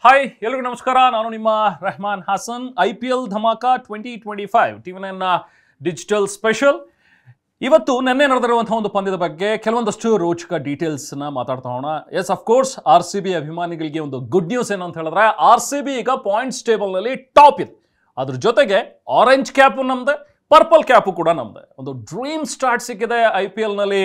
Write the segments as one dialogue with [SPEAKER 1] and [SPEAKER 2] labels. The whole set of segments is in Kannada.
[SPEAKER 1] ಹಾಯ್ ಎಲ್ಲರಿಗೂ ನಮಸ್ಕಾರ. ನಾನು ನಿಮ್ಮ ರೆಹಮಾನ್ ಹಾಸನ್. IPL ಧಮಾಕ 2025 ಟಿವಿ9 ಡಿಜಿಟಲ್ ಸ್ಪೆಷಲ್. ಇವತ್ತು ನಿನ್ನೆ ನಡೆದಿರುವಂತಹ ಒಂದು ಪಂದ್ಯದ ಬಗ್ಗೆ ಕೆಲವೊಂದಷ್ಟು ರೋಚಕ ಡೀಟೇಲ್ಸ್ನ ಮಾತಾಡ್ತಾ ಹೋಗೋಣ. ಎಸ್, ಅಫ್ಕೋರ್ಸ್ RCB ಅಭಿಮಾನಿಗಳಿಗೆ ಒಂದು ಗುಡ್ ನ್ಯೂಸ್ ಏನು ಅಂತ ಹೇಳಿದ್ರೆ, RCB ಈಗ ಪಾಯಿಂಟ್ಸ್ ಟೇಬಲ್ನಲ್ಲಿ ಟಾಪ್ ಇದೆ. ಅದ್ರ ಜೊತೆಗೆ ಆರೆಂಜ್ ಕ್ಯಾಪು ನಮ್ದೆ, ಪರ್ಪಲ್ ಕ್ಯಾಪು ಕೂಡ ನಮ್ದೆ. ಒಂದು ಡ್ರೀಮ್ ಸ್ಟಾರ್ಟ್ ಸಿಕ್ಕಿದೆ IPLನಲ್ಲಿ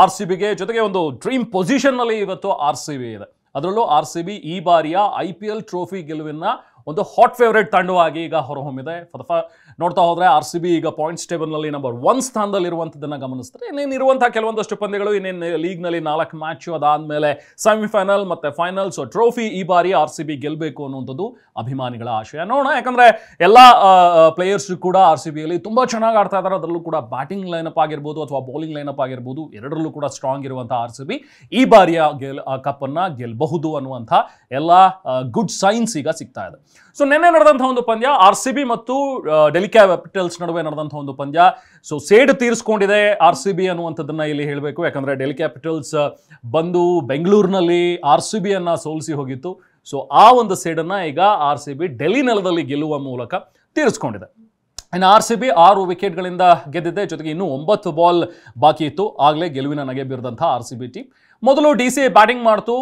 [SPEAKER 1] RCBಗೆ. ಜೊತೆಗೆ ಒಂದು ಡ್ರೀಮ್ ಪೊಸಿಷನ್ನಲ್ಲಿ ಇವತ್ತು RCB ಇದೆ. ಅದರಲ್ಲೂ RCB ಈ ಬಾರಿಯ IPL ಟ್ರೋಫಿ ಗೆಲುವಿನ ಒಂದು ಹಾಟ್ ಫೇವರೇಟ್ ತಂಡವಾಗಿ ಈಗ ಹೊರಹೊಮ್ಮಿದೆ. ನೋಡ್ತಾ ಹೋದರೆ RCB ಈಗ ಪಾಯಿಂಟ್ಸ್ ಟೇಬಲ್ನಲ್ಲಿ ನಂಬರ್ 1 ಸ್ಥಾನದಲ್ಲಿರುವಂಥದ್ದನ್ನು ಗಮನಿಸ್ತಾರೆ. ಇನ್ನೇನಿರುವಂಥ ಕೆಲವೊಂದಷ್ಟು ಪಂದ್ಯಗಳು, ಇನ್ನೇನು ಲೀಗ್ನಲ್ಲಿ 4 ಮ್ಯಾಚು, ಅದಾದಮೇಲೆ ಸೆಮಿಫೈನಲ್ ಮತ್ತು ಫೈನಲ್. ಸೊ ಟ್ರೋಫಿ ಈ ಬಾರಿ RCB ಗೆಲ್ಲಬೇಕು ಅನ್ನುವಂಥದ್ದು ಅಭಿಮಾನಿಗಳ ಆಶಯ. ನೋಡೋಣ, ಯಾಕಂದರೆ ಎಲ್ಲ ಪ್ಲೇಯರ್ಸ್ ಕೂಡ RCBಯಲ್ಲಿ ತುಂಬ ಚೆನ್ನಾಗಿ ಆಡ್ತಾ ಇದ್ದಾರೆ. ಅದರಲ್ಲೂ ಕೂಡ ಬ್ಯಾಟಿಂಗ್ ಲೈನಪ್ ಆಗಿರ್ಬೋದು ಅಥವಾ ಬೌಲಿಂಗ್ ಲೈನಪ್ ಆಗಿರ್ಬೋದು, ಎರಡರಲ್ಲೂ ಕೂಡ ಸ್ಟ್ರಾಂಗ್ ಇರುವಂಥ RCB ಈ ಬಾರಿಯ ಕಪ್ಪನ್ನು ಗೆಲ್ಲಬಹುದು ಅನ್ನುವಂಥ ಎಲ್ಲ ಗುಡ್ ಸೈನ್ಸ್ ಈಗ ಸಿಗ್ತಾ ಇದೆ. ಸೊ ನಿನ್ನೆ ನಡೆದಂಥ ಒಂದು ಪಂದ್ಯ RCB ಮತ್ತು ಡೆಲ್ಲಿ ಕ್ಯಾಪಿಟಲ್ಸ್ ನಡುವೆ ನಡೆದಂಥ ಒಂದು ಪಂದ್ಯ. ಸೊ ಸೇಡು ತೀರಿಸ್ಕೊಂಡಿದೆ RCB ಅನ್ನುವಂಥದ್ದನ್ನ ಇಲ್ಲಿ ಹೇಳಬೇಕು. ಯಾಕಂದರೆ ಡೆಲ್ಲಿ ಕ್ಯಾಪಿಟಲ್ಸ್ ಬಂದು ಬೆಂಗಳೂರಿನಲ್ಲಿ RCBಯನ್ನು ಸೋಲಿಸಿ ಹೋಗಿತ್ತು. ಸೊ ಆ ಒಂದು ಸೇಡನ್ನು ಈಗ RCB ಡೆಲ್ಲಿ ನೆಲದಲ್ಲಿ ಗೆಲ್ಲುವ ಮೂಲಕ ತೀರಿಸ್ಕೊಂಡಿದೆ. ಇನ್ನು RCB 6 ವಿಕೆಟ್ಗಳಿಂದ ಗೆದ್ದಿದೆ. ಜೊತೆಗೆ ಇನ್ನೂ 9 ಬಾಲ್ ಬಾಕಿ ಇತ್ತು. ಆಗಲೇ ಗೆಲುವಿನ ನಗೆ ಬೀರಿದಂಥ RCB ಟೀಮ್ ಮೊದಲು DC ಬ್ಯಾಟಿಂಗ್ ಮಾಡ್ತು.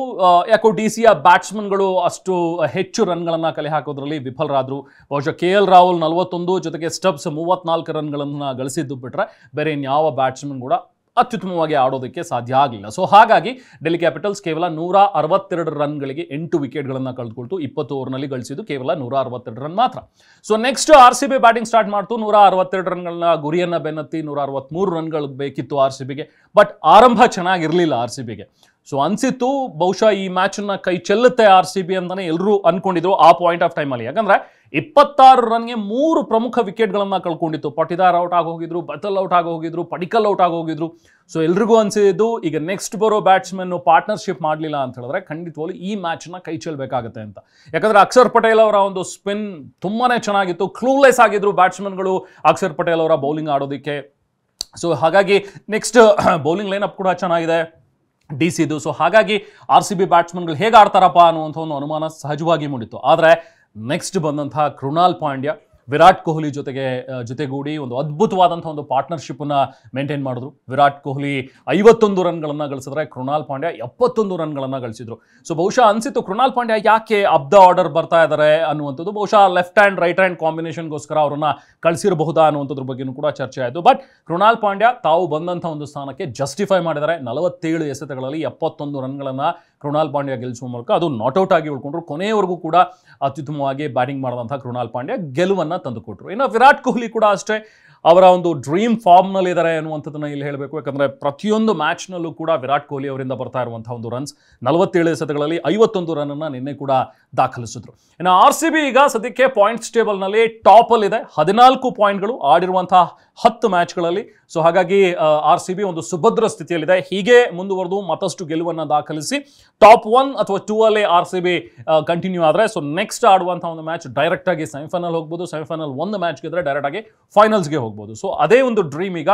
[SPEAKER 1] ಯಾಕೋ DCಯ ಬ್ಯಾಟ್ಸ್ಮನ್ಗಳು ಅಷ್ಟು ಹೆಚ್ಚು ರನ್ಗಳನ್ನು ಕಲೆ ಹಾಕೋದ್ರಲ್ಲಿ ವಿಫಲರಾದರು. ಬಹುಶಃ KL ರಾಹುಲ್ 41, ಜೊತೆಗೆ ಸ್ಟಬ್ಸ್ 34 ರನ್ಗಳನ್ನು ಗಳಿಸಿದ್ದು ಬಿಟ್ಟರೆ ಬೇರೆ ಇನ್ಯಾವ ಬ್ಯಾಟ್ಸ್ಮನ್ ಕೂಡ ಅತ್ಯುತ್ತಮವಾಗಿ ಆಡೋದಕ್ಕೆ ಸಾಧ್ಯ ಆಗಲಿಲ್ಲ. ಸೊ ಹಾಗಾಗಿ ಡೆಲ್ಲಿ ಕ್ಯಾಪಿಟಲ್ಸ್ ಕೇವಲ 162 ರನ್ಗಳಿಗೆ 8 ವಿಕೆಟ್ಗಳನ್ನು ಕಳೆದುಕೊಳ್ತು. 20 ಓವರ್ನಲ್ಲಿ ಗಳಿಸಿದ್ದು ಕೇವಲ 162 ರನ್ ಮಾತ್ರ. So next RCB batting start ಮಾಡ್ತು. 162 ರನ್ಗಳನ್ನ ಗುರಿಯನ್ನು ಬೆನ್ನತ್ತಿ 163 ರನ್ಗಳು ಬೇಕಿತ್ತು RCBಗೆ. ಬಟ್ ಆರಂಭ ಚೆನ್ನಾಗಿರಲಿಲ್ಲ RCBಗೆ. ಸೊ ಅನಿಸಿತ್ತು ಬಹುಶಃ ಈ ಮ್ಯಾಚನ್ನು ಕೈ ಚೆಲ್ಲುತ್ತೆ RCB ಅಂತಲೇ ಎಲ್ಲರೂ ಅಂದ್ಕೊಂಡಿದ್ರು ಆ ಪಾಯಿಂಟ್ ಆಫ್ ಟೈಮಲ್ಲಿ. ಯಾಕಂದರೆ 26 ರನ್ಗೆ 3 ಪ್ರಮುಖ ವಿಕೆಟ್ಗಳನ್ನು ಕಳ್ಕೊಂಡಿತ್ತು. ಪಟಿದಾರ್ ಔಟ್ ಆಗೋಗಿದ್ರು, ಬತಲ್ ಔಟ್ ಆಗೋಗಿದ್ರು, ಪಡಿಕಲ್ ಔಟ್ ಆಗೋಗಿದ್ರು. ಸೊ ಎಲ್ರಿಗೂ ಅನಿಸಿದ್ದು ಈಗ ನೆಕ್ಸ್ಟ್ ಬರೋ ಬ್ಯಾಟ್ಸ್ಮನ್ನು ಪಾರ್ಟ್ನರ್ಶಿಪ್ ಮಾಡಲಿಲ್ಲ ಅಂತ ಹೇಳಿದ್ರೆ ಖಂಡಿತವಾಗ್ಲೂ ಈ ಮ್ಯಾಚನ್ನು ಕೈ ಚೆಲ್ಲಬೇಕಾಗತ್ತೆ ಅಂತ. ಯಾಕಂದರೆ ಅಕ್ಷರ್ ಪಟೇಲ್ ಅವರ ಒಂದು ಸ್ಪಿನ್ ತುಂಬಾ ಚೆನ್ನಾಗಿತ್ತು. ಕ್ಲೂಲೆಸ್ ಆಗಿದ್ರು ಬ್ಯಾಟ್ಸ್ಮನ್ಗಳು ಅಕ್ಷರ್ ಪಟೇಲ್ ಅವರ ಬೌಲಿಂಗ್ ಆಡೋದಕ್ಕೆ. ಸೊ ಹಾಗಾಗಿ ನೆಕ್ಸ್ಟ್ ಬೌಲಿಂಗ್ ಲೈನಪ್ ಕೂಡ ಚೆನ್ನಾಗಿದೆ DCದು. ಸೊ ಹಾಗಾಗಿ RCB ಬ್ಯಾಟ್ಸ್ಮನ್ಗಳು ಹೇಗೆ ಆಡ್ತಾರಪ್ಪ ಅನ್ನುವಂಥ ಒಂದು ಅನುಮಾನ ಸಹಜವಾಗಿ ಮೂಡಿತ್ತು. ಆದರೆ ನೆಕ್ಸ್ಟ್ ಬಂದಂತಹ ಕೃಣಾಲ್ ಪಾಂಡ್ಯ ವಿರಾಟ್ ಕೊಹ್ಲಿ ಜೊತೆಗೂಡಿ ಒಂದು ಅದ್ಭುತವಾದಂಥ ಒಂದು ಪಾರ್ಟ್ನರ್ಶಿಪ್ಪನ್ನು ಮೇಂಟೈನ್ ಮಾಡಿದ್ರು. ವಿರಾಟ್ ಕೊಹ್ಲಿ 51 ರನ್ಗಳನ್ನು ಗಳಿಸಿದ್ರೆ ಕೃಣಾಲ್ ಪಾಂಡ್ಯ 71 ರನ್ಗಳನ್ನು ಗಳಿಸಿದ್ರು. ಸೊ ಬಹುಶಃ ಅನಿಸಿತ್ತು ಕೃಣಾಲ್ ಪಾಂಡ್ಯ ಯಾಕೆ ಅಪ್ ದ ಆರ್ಡರ್ ಬರ್ತಾ ಇದ್ದಾರೆ ಅನ್ನುವಂಥದ್ದು. ಬಹುಶಃ ಲೆಫ್ಟ್ ಹ್ಯಾಂಡ್ ರೈಟ್ ಹ್ಯಾಂಡ್ ಕಾಂಬಿನೇಷನ್ಗೋಸ್ಕರ ಅವರನ್ನು ಕಳಿಸಿರಬಹುದಾ ಅನ್ನುವಂಥದ್ರ ಬಗ್ಗೆಯೂ ಕೂಡ ಚರ್ಚೆ ಆಯಿತು. ಬಟ್ ಕೃಣಾಲ್ ಪಾಂಡ್ಯ ತಾವು ಬಂದಂಥ ಒಂದು ಸ್ಥಾನಕ್ಕೆ ಜಸ್ಟಿಫೈ ಮಾಡಿದ್ದಾರೆ. 47 ಎಸೆತಗಳಲ್ಲಿ 71 ರನ್ಗಳನ್ನು ಕೃಣಾಲ್ ಪಾಂಡ್ಯ ಗೆಲ್ಲಿಸುವ ಮೂಲಕ ಅದು ನಾಟ್ಔಟ್ ಆಗಿ ಉಳ್ಕೊಂಡ್ರು. ಕೊನೆಯವರೆಗೂ ಕೂಡ ಅತ್ಯುತ್ತಮವಾಗಿ ಬ್ಯಾಟಿಂಗ್ ಮಾಡಿದಂಥ ಕೃಣಾಲ್ ಪಾಂಡ್ಯ ಗೆಲುವನ್ನು ತಂದುಕೊಟ್ರು. ಇನ್ನು ವಿರಾಟ್ ಕೊಹ್ಲಿ ಕೂಡ ಅಷ್ಟೇ ಅವರ ಒಂದು ಡ್ರೀಮ್ ಫಾರ್ಮ್ನಲ್ಲಿದ್ದಾರೆ ಅನ್ನುವಂಥದ್ದನ್ನು ಇಲ್ಲಿ ಹೇಳಬೇಕು. ಯಾಕಂದರೆ ಪ್ರತಿಯೊಂದು ಮ್ಯಾಚ್ನಲ್ಲೂ ಕೂಡ ವಿರಾಟ್ ಕೊಹ್ಲಿ ಅವರಿಂದ ಬರ್ತಾ ಇರುವಂಥ ಒಂದು ರನ್ಸ್ 47 ಎಸೆತಗಳಲ್ಲಿ 51 ರನ್ನನ್ನು ನಿನ್ನೆ ಕೂಡ ದಾಖಲಿಸಿದ್ರು. ಇನ್ನು RCB ಈಗ ಸದ್ಯಕ್ಕೆ ಪಾಯಿಂಟ್ಸ್ ಟೇಬಲ್ನಲ್ಲಿ ಟಾಪಲ್ಲಿದೆ. 14 ಪಾಯಿಂಟ್ಗಳು ಆಡಿರುವಂಥ 10 ಮ್ಯಾಚ್ಗಳಲ್ಲಿ. ಸೊ ಹಾಗಾಗಿ RCB ಒಂದು ಸುಭದ್ರ ಸ್ಥಿತಿಯಲ್ಲಿದೆ. ಹೀಗೆ ಮುಂದುವರೆದು ಮತ್ತಷ್ಟು ಗೆಲುವನ್ನು ದಾಖಲಿಸಿ ಟಾಪ್ 1 ಅಥವಾ 2 ಅಲ್ಲೇ RCB ಕಂಟಿನ್ಯೂ ಆದರೆ ಸೊ ನೆಕ್ಸ್ಟ್ ಆಡುವಂಥ ಒಂದು ಮ್ಯಾಚ್ ಡೈರೆಕ್ಟಾಗಿ ಸೆಮಿಫೈನಲ್ ಹೋಗ್ಬೋದು. ಸೆಮಿಫೈನಲ್ ಒಂದು ಮ್ಯಾಚ್ ಗೆದ್ದರೆ ಡೈರೆಕ್ಟಾಗಿ ಫೈನಲ್ಸ್ಗೆ ಹೋಗ್ಬೋದು. ಸೊ ಅದೇ ಒಂದು ಡ್ರೀಮ್ ಈಗ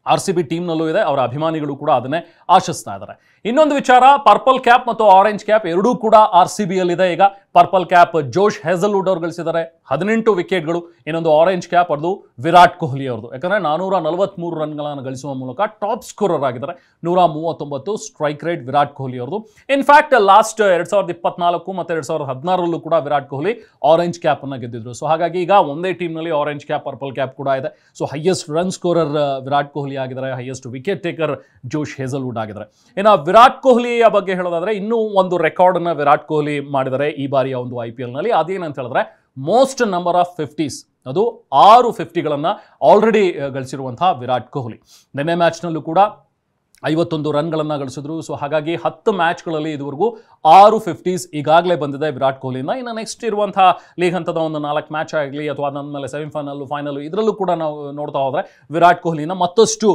[SPEAKER 1] RCB ಟೀಮ್ನಲ್ಲೂ ಇದೆ. ಅವರ ಅಭಿಮಾನಿಗಳು ಕೂಡ ಅದನ್ನೇ ಆಶಿಸ್ತಾ ಇದ್ದಾರೆ. ಇನ್ನೊಂದು ವಿಚಾರ, ಪರ್ಪಲ್ ಕ್ಯಾಪ್ ಮತ್ತು ಆರೆಂಜ್ ಕ್ಯಾಪ್ ಎರಡೂ ಕೂಡ RCBಯಲ್ಲಿದೆ. ಈಗ ಪರ್ಪಲ್ ಕ್ಯಾಪ್ ಜೋಶ್ ಹೇಜಲ್ವುಡ್ ಅವರು ಗಳಿಸಿದ್ದಾರೆ 18 ವಿಕೆಟ್ಗಳು. ಇನ್ನೊಂದು ಆರೆಂಜ್ ಕ್ಯಾಪ್ ಅದು ವಿರಾಟ್ ಕೊಹ್ಲಿ ಅವ್ರದ್ದು. ಯಾಕಂದರೆ 443 ರನ್ಗಳನ್ನು ಗಳಿಸುವ ಮೂಲಕ ಟಾಪ್ ಸ್ಕೋರರ್ ಆಗಿದ್ದಾರೆ. 139 ಸ್ಟ್ರೈಕ್ ರೇಟ್ ವಿರಾಟ್ ಕೊಹ್ಲಿ ಅವ್ರದ್ದು. ಇನ್ಫ್ಯಾಕ್ಟ್ ಲಾಸ್ಟ್ 2024 ಮತ್ತು 2016ರಲ್ಲೂ ಕೂಡ ವಿರಾಟ್ ಕೊಹ್ಲಿ ಆರೆಂಜ್ ಕ್ಯಾಪನ್ನು ಗೆದ್ದಿದ್ರು. ಸೊ ಹಾಗಾಗಿ ಈಗ ಒಂದೇ ಟೀಮ್ನಲ್ಲಿ ಆರೆಂಜ್ ಕ್ಯಾಪ್ ಪರ್ಪಲ್ ಕ್ಯಾಪ್ ಕೂಡ ಇದೆ. So highest run scorer Virat Kohli ಆಗಿದ್ದಾರೆ. ಹೈಯೆಸ್ಟ್ ವಿಕೆಟ್ ಟೇಕರ್ ಜೋಶ್ ಹೇಜಲ್ವುಡ್ ಆಗಿದ್ದಾರೆ. ಇನ್ನು ವಿರಾಟ್ ಕೊಹ್ಲಿಯ ಬಗ್ಗೆ ಹೇಳೋದಾದ್ರೆ ಇನ್ನೂ ಒಂದು ರೆಕಾರ್ಡನ್ನು ವಿರಾಟ್ ಕೊಹ್ಲಿ ಮಾಡಿದ್ದಾರೆ ಈ ಬಾರಿಯ ಒಂದು IPLನಲ್ಲಿ. ಅದೇನಂತ ಹೇಳಿದ್ರೆ ಮೋಸ್ಟ್ ನಂಬರ್ ಆಫ್ 50s, ಅದು 6 50ಗಳನ್ನು ಆಲ್ರೆಡಿ ಗಳಿಸಿರುವಂತಹ ವಿರಾಟ್ ಕೊಹ್ಲಿ. ನಿನ್ನೆ ಮ್ಯಾಚ್ನಲ್ಲೂ ಕೂಡ 51 ರನ್ಗಳನ್ನು ಗಳಿಸಿದ್ರು. ಸೊ ಹಾಗಾಗಿ 10 ಮ್ಯಾಚ್ಗಳಲ್ಲಿ ಇದುವರೆಗೂ 6 50s ಈಗಾಗಲೇ ಬಂದಿದೆ ವಿರಾಟ್ ಕೊಹ್ಲಿಯಿಂದ. ಇನ್ನು ನೆಕ್ಸ್ಟ್ ಇರುವಂಥ ಲೀಗ್ ಹಂತದ ಒಂದು 4 ಮ್ಯಾಚ್ ಆಗಲಿ ಅಥವಾ ಅದಾದಮೇಲೆ ಸೆಮಿಫೈನಲ್ಲು ಫೈನಲ್ಲು ಇದರಲ್ಲೂ ಕೂಡ ನಾವು ನೋಡ್ತಾ ಹೋದರೆ ವಿರಾಟ್ ಕೊಹ್ಲಿನ ಮತ್ತಷ್ಟು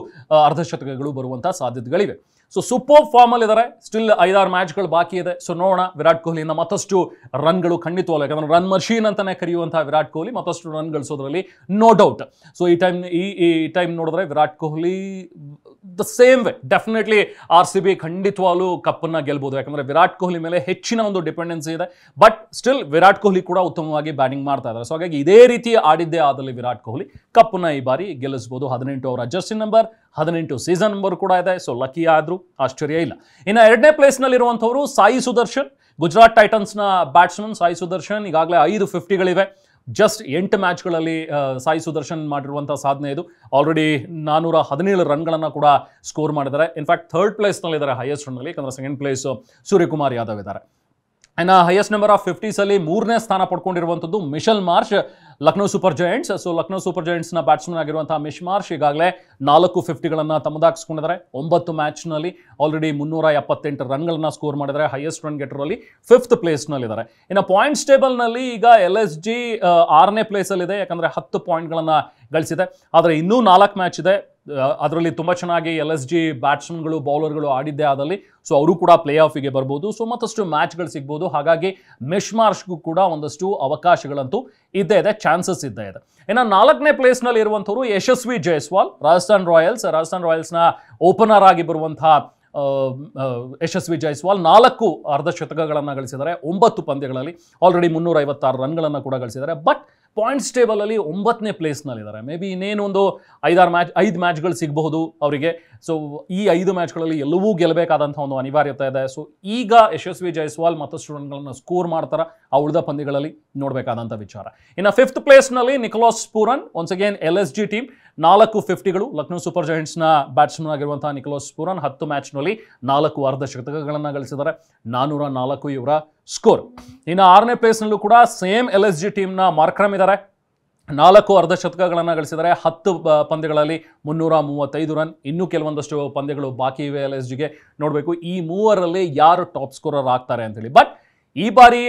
[SPEAKER 1] ಅರ್ಧಶತಕಗಳು ಬರುವಂಥ ಸಾಧ್ಯತೆಗಳಿವೆ. ಸೊ ಸೂಪರ್ ಫಾರ್ಮಲ್ಲಿ ಇದ್ದಾರೆ. ಸ್ಟಿಲ್ 5-6 ಮ್ಯಾಚ್ಗಳು ಬಾಕಿ ಇದೆ. ಸೊ ನೋಡೋಣ ವಿರಾಟ್ ಕೊಹ್ಲಿಯಿಂದ ಮತ್ತಷ್ಟು ರನ್ಗಳು ಖಂಡಿತವಲ್ಲ, ಯಾಕಂದ್ರೆ ರನ್ ಮಷೀನ್ ಅಂತಾನೆ ಕರೆಯುವಂತಹ ವಿರಾಟ್ ಕೊಹ್ಲಿ ಮತ್ತಷ್ಟು ರನ್ ಗಳಿಸೋದ್ರಲ್ಲಿ ನೋ ಡೌಟ್. ಸೊ ಈ ಟೈಮ್ ನೋಡಿದ್ರೆ Virat Kohli the same way definitely RCB ಖಂಡಿತವಾಗ್ಲೂ ಕಪ್ಪನ್ನು ಗೆಲ್ಬೋದು, ಯಾಕಂದ್ರೆ ವಿರಾಟ್ ಕೊಹ್ಲಿ ಮೇಲೆ ಹೆಚ್ಚಿನ ಒಂದು ಡಿಪೆಂಡೆನ್ಸಿ ಇದೆ. ಬಟ್ ಸ್ಟಿಲ್ ವಿರಾಟ್ ಕೊಹ್ಲಿ ಕೂಡ ಉತ್ತಮವಾಗಿ ಬ್ಯಾಟಿಂಗ್ ಮಾಡ್ತಾ ಇದ್ದಾರೆ. ಸೊ ಹಾಗಾಗಿ ಇದೇ ರೀತಿ ಆಡಿದ್ದೇ ಆದಲ್ಲಿ ವಿರಾಟ್ ಕೊಹ್ಲಿ ಕಪ್ಪನ್ನು ಈ ಬಾರಿ ಗೆಲ್ಲಿಸಬಹುದು. 18 ಅವರ ಜರ್ಸಿ ನಂಬರ್, 18 ಸೀಸನ್ ನಂಬರ್ ಕೂಡ ಇದೆ. ಸೊ ಲಕ್ಕಿ ಆದ್ರೂ ಆಶ್ಚರ್ಯ ಇಲ್ಲ. ಇನ್ನು 2ನೇ ಪ್ಲೇಸ್ನಲ್ಲಿರುವಂಥವರು ಸಾಯಿ ಸುದರ್ಶನ್, ಗುಜರಾತ್ ಟೈಟನ್ಸ್ನ ಬ್ಯಾಟ್ಸ್ಮನ್. ಸಾಯಿ ಸುದರ್ಶನ್ ಈಗಾಗಲೇ 5 50ಗಳಿವೆ. ಜಸ್ಟ್ 8 ಮ್ಯಾಚ್ಗಳಲ್ಲಿ ಸಾಯಿ ಸುದರ್ಶನ್ ಮಾಡಿರುವಂಥ ಸಾಧನೆ ಇದು. ಆಲ್ರೆಡಿ 417 ರನ್ಗಳನ್ನು ಕೂಡ ಸ್ಕೋರ್ ಮಾಡಿದ್ದಾರೆ. ಇನ್ಫ್ಯಾಕ್ಟ್ 3rd ಪ್ಲೇಸ್ನಲ್ಲಿದ್ದಾರೆ ಹೈಯೆಸ್ಟ್ ರನ್ನಲ್ಲಿ, ಯಾಕಂದರೆ 2nd ಪ್ಲೇಸ್ ಸೂರ್ಯಕುಮಾರ್ ಯಾದವ್ ಇದ್ದಾರೆ. ಇನ್ನು ಹೈಯೆಸ್ಟ್ ನಂಬರ್ ಆಫ್ 50ಸಲ್ಲಿ 3ನೇ ಸ್ಥಾನ ಪಡ್ಕೊಂಡಿರುವಂಥದ್ದು Mitchell Marsh, Lucknow Super Giants. So Lucknow Super ಜೈಂಟ್ಸ್ನ ಬ್ಯಾಟ್ಸ್ಮನ್ ಆಗಿರುವಂತಹ ಮಿಶ್ ಮಾರ್ಷ್ ಈಗಾಗಲೇ 4 50ಗಳನ್ನು ತಮ್ಮದಾಗಿಸ್ಕೊಂಡಿದ್ದಾರೆ. 9 ಮ್ಯಾಚ್ನಲ್ಲಿ ಆಲ್ರೆಡಿ 378 ರನ್ಗಳನ್ನ ಸ್ಕೋರ್ ಮಾಡಿದ್ದಾರೆ. ಹೈಯೆಸ್ಟ್ ರನ್ ಗೆಟರಲ್ಲಿ 5th ಪ್ಲೇಸ್ನಲ್ಲಿದ್ದಾರೆ. ಇನ್ನು ಪಾಯಿಂಟ್ಸ್ ಟೇಬಲ್ನಲ್ಲಿ ಈಗ LSG 6ನೇ ಪ್ಲೇಸಲ್ಲಿದೆ, ಯಾಕಂದರೆ 10 ಪಾಯಿಂಟ್ಗಳನ್ನು ಗಳಿಸಿದೆ. ಆದರೆ ಇನ್ನೂ 4 ಮ್ಯಾಚ್ ಇದೆ. ಅದರಲ್ಲಿ ತುಂಬ ಚೆನ್ನಾಗಿ LSG ಬ್ಯಾಟ್ಸ್ಮನ್ಗಳು ಬೌಲರ್ಗಳು ಆಡಿದ್ದೇ ಆದಲ್ಲಿ ಸೊ ಅವರು ಕೂಡ ಪ್ಲೇ ಆಫಿಗೆ ಬರ್ಬೋದು. ಸೊ ಮತ್ತಷ್ಟು ಮ್ಯಾಚ್ಗಳು ಸಿಗ್ಬೋದು. ಹಾಗಾಗಿ ಮಿಶ್ ಮಾರ್ಷ್ಗೂ ಕೂಡ ಒಂದಷ್ಟು ಅವಕಾಶಗಳಂತೂ ಇದ್ದೇ ಇದೆ, ಚಾನ್ಸಸ್ ಇದ್ದೇ ಇದೆ. ಇನ್ನು 4ನೇ ಪ್ಲೇಸ್ನಲ್ಲಿ ಇರುವಂಥವ್ರು ಯಶಸ್ವಿ ಜೈಸ್ವಾಲ್, ರಾಜಸ್ಥಾನ್ ರಾಯಲ್ಸ್ನ ಓಪನರ್ ಆಗಿ ಬರುವಂತಹ ಯಶಸ್ವಿ ಜೈಸ್ವಾಲ್ 4 ಅರ್ಧಶತಕಗಳನ್ನು ಗಳಿಸಿದ್ದಾರೆ 9 ಪಂದ್ಯಗಳಲ್ಲಿ. ಆಲ್ರೆಡಿ 356 ರನ್ಗಳನ್ನು ಕೂಡ ಗಳಿಸಿದ್ದಾರೆ. ಬಟ್ ಪಾಯಿಂಟ್ಸ್ ಟೇಬಲಲ್ಲಿ 9ನೇ ಪ್ಲೇಸ್ನಲ್ಲಿದ್ದಾರೆ. ಮೇ ಬಿ ಇನ್ನೇನು ಒಂದು 5 ಮ್ಯಾಚ್ಗಳು ಸಿಗಬಹುದು ಅವರಿಗೆ. ಸೊ ಈ 5 ಮ್ಯಾಚ್ಗಳಲ್ಲಿ ಎಲ್ಲವೂ ಗೆಲ್ಲಬೇಕಾದಂಥ ಒಂದು ಅನಿವಾರ್ಯತೆ ಇದೆ. ಸೊ ಈಗ ಯಶಸ್ವಿ ಜೈಸ್ವಾಲ್ ಮತ್ತಷ್ಟು ರನ್ಗಳನ್ನು ಸ್ಕೋರ್ ಮಾಡ್ತಾರೆ ಆ ಉಳಿದ ಪಂದ್ಯಗಳಲ್ಲಿ, ನೋಡಬೇಕಾದಂಥ ವಿಚಾರ. ಇನ್ನು 5th ಪ್ಲೇಸ್ನಲ್ಲಿ Nicholas Pooran, once again LSG team 4 50ಗಳು. ಲಕ್ನೋ ಸೂಪರ್ ಜೈಂಟ್ಸ್ನ ಬ್ಯಾಟ್ಸ್ಮನ್ ಆಗಿರುವಂತಹ ನಿಕೋಲಸ್ ಪೂರನ್ 10 ಮ್ಯಾಚ್ನಲ್ಲಿ 4 ಅರ್ಧಶತಕಗಳನ್ನು ಗಳಿಸಿದ್ದಾರೆ. 404 ಇವರ ಸ್ಕೋರ್. ಇನ್ನು 6ನೇ ಪ್ಲೇಸ್ನಲ್ಲೂ ಕೂಡ ಸೇಮ್ LSG ಟೀಮ್ನ ಮಾರ್ಕ್ರಮ್ ಇದ್ದಾರೆ. 4 ಅರ್ಧಶತಕಗಳನ್ನು ಗಳಿಸಿದ್ದಾರೆ. 10 ಪಂದ್ಯಗಳಲ್ಲಿ 335 ರನ್. ಇನ್ನೂ ಕೆಲವೊಂದಷ್ಟು ಪಂದ್ಯಗಳು ಬಾಕಿ ಇವೆ LSGಗೆ. ನೋಡಬೇಕು ಈ 3ರಲ್ಲಿ ಯಾರು ಟಾಪ್ ಸ್ಕೋರರ್ ಆಗ್ತಾರೆ ಅಂತೇಳಿ. ಬಟ್ ಈ ಬಾರಿ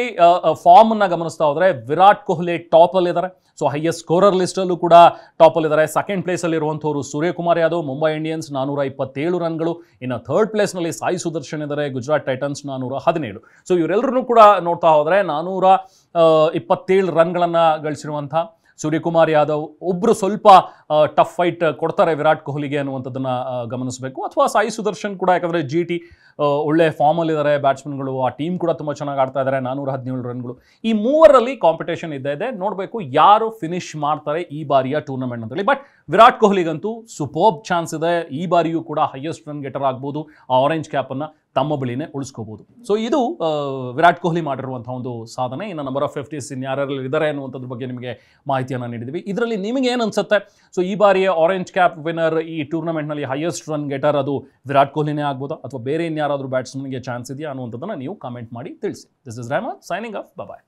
[SPEAKER 1] ಫಾರ್ಮನ್ನು ಗಮನಿಸ್ತಾ ಹೋದರೆ ವಿರಾಟ್ ಕೊಹ್ಲಿ ಟಾಪಲ್ಲಿದ್ದಾರೆ. ಸೊ ಹೈಯೆಸ್ಟ್ ಸ್ಕೋರರ್ ಲಿಸ್ಟಲ್ಲೂ ಕೂಡ ಟಾಪಲ್ಲಿದ್ದಾರೆ. 2nd ಪ್ಲೇಸಲ್ಲಿರುವಂಥವ್ರು ಸೂರ್ಯಕುಮಾರ್ ಯಾದವ್, ಮುಂಬೈ ಇಂಡಿಯನ್ಸ್ 427 ರನ್ಗಳು. ಇನ್ನು 3rd ಪ್ಲೇಸ್ನಲ್ಲಿ ಸಾಯಿ ಸುದರ್ಶನ್ ಇದ್ದಾರೆ, ಗುಜರಾತ್ ಟೈಟನ್ಸ್ 417. ಸೊ ಇವರೆಲ್ಲರೂ ಕೂಡ ನೋಡ್ತಾ ಹೋದರೆ 427 ರನ್ಗಳನ್ನು ಗಳಿಸಿರುವಂಥ ಸೂರ್ಯಕುಮಾರ್ ಯಾದವ್ ಒಬ್ಬರು ಸ್ವಲ್ಪ ಟಫ್ ಫೈಟ್ ಕೊಡ್ತಾರೆ ವಿರಾಟ್ ಕೊಹ್ಲಿಗೆ ಅನ್ನುವಂಥದ್ದನ್ನು ಗಮನಿಸಬೇಕು. ಅಥವಾ ಸಾಯಿ ಸುದರ್ಶನ್ ಕೂಡ, ಯಾಕಂದರೆ GT ಒಳ್ಳೆ ಫಾರ್ಮಲ್ಲಿದ್ದಾರೆ ಬ್ಯಾಟ್ಸ್ಮನ್ಗಳು. ಆ ಟೀಮ್ ಕೂಡ ತುಂಬ ಚೆನ್ನಾಗಿ ಆಡ್ತಾ ಇದ್ದಾರೆ. 417 ರನ್ಗಳು. ಈ 3ರಲ್ಲಿ ಕಾಂಪಿಟೇಷನ್ ಇದೆ. ನೋಡಬೇಕು ಯಾರು ಫಿನಿಶ್ ಮಾಡ್ತಾರೆ ಈ ಬಾರಿಯ ಟೂರ್ನಮೆಂಟ್ ಅಂತೇಳಿ. ಬಟ್ ವಿರಾಟ್ ಕೊಹ್ಲಿಗಂತೂ ಸೂಪರ್ಬ್ ಚಾನ್ಸ್ ಇದೆ. ಈ ಬಾರಿಯೂ ಕೂಡ ಹೈಯೆಸ್ಟ್ ರನ್ ಗೆಟರ್ ಆಗ್ಬೋದು. ಆ ಆರೆಂಜ್ ಕ್ಯಾಪನ್ನು ತಮ್ಮ ಬಳಿನೇ ಉಳಿಸ್ಕೋಬಹುದು. ಸೊ ಇದು ವಿರಾಟ್ ಕೊಹ್ಲಿ ಮಾಡಿರುವಂಥ ಒಂದು ಸಾಧನೆ. ಇನ್ನು ನಂಬರ್ ಆಫ್ 50s ಯಾರ್ಯಾರು ಇದ್ದಾರೆ ಅನ್ನುವಂಥದ್ರ ಬಗ್ಗೆ ನಿಮಗೆ ಮಾಹಿತಿಯನ್ನು ನೀಡಿದ್ವಿ. ಇದರಲ್ಲಿ ನಿಮಗೆ ಏನು ಅನ್ಸುತ್ತೆ? ಸೊ ಈ ಬಾರಿಯ ಆರೆಂಜ್ ಕ್ಯಾಪ್ ವಿನ್ನರ್, ಈ ಟೂರ್ನಮೆಂಟ್ನಲ್ಲಿ ಹೈಯೆಸ್ಟ್ ರನ್ ಗೆಟರ್ ಅದು ವಿರಾಟ್ ಕೊಹ್ಲಿನೇ ಆಗ್ಬೋದಾ ಅಥವಾ ಬೇರೆ ಇನ್ಯಾರಾದರೂ ಬ್ಯಾಟ್ಸ್ಮನ್ಗೆ ಚಾನ್ಸ್ ಇದೆಯಾ ಅನ್ನುವಂಥದ್ದನ್ನು ನೀವು ಕಾಮೆಂಟ್ ಮಾಡಿ ತಿಳಿಸಿ. This is Rehman signing off. Bye.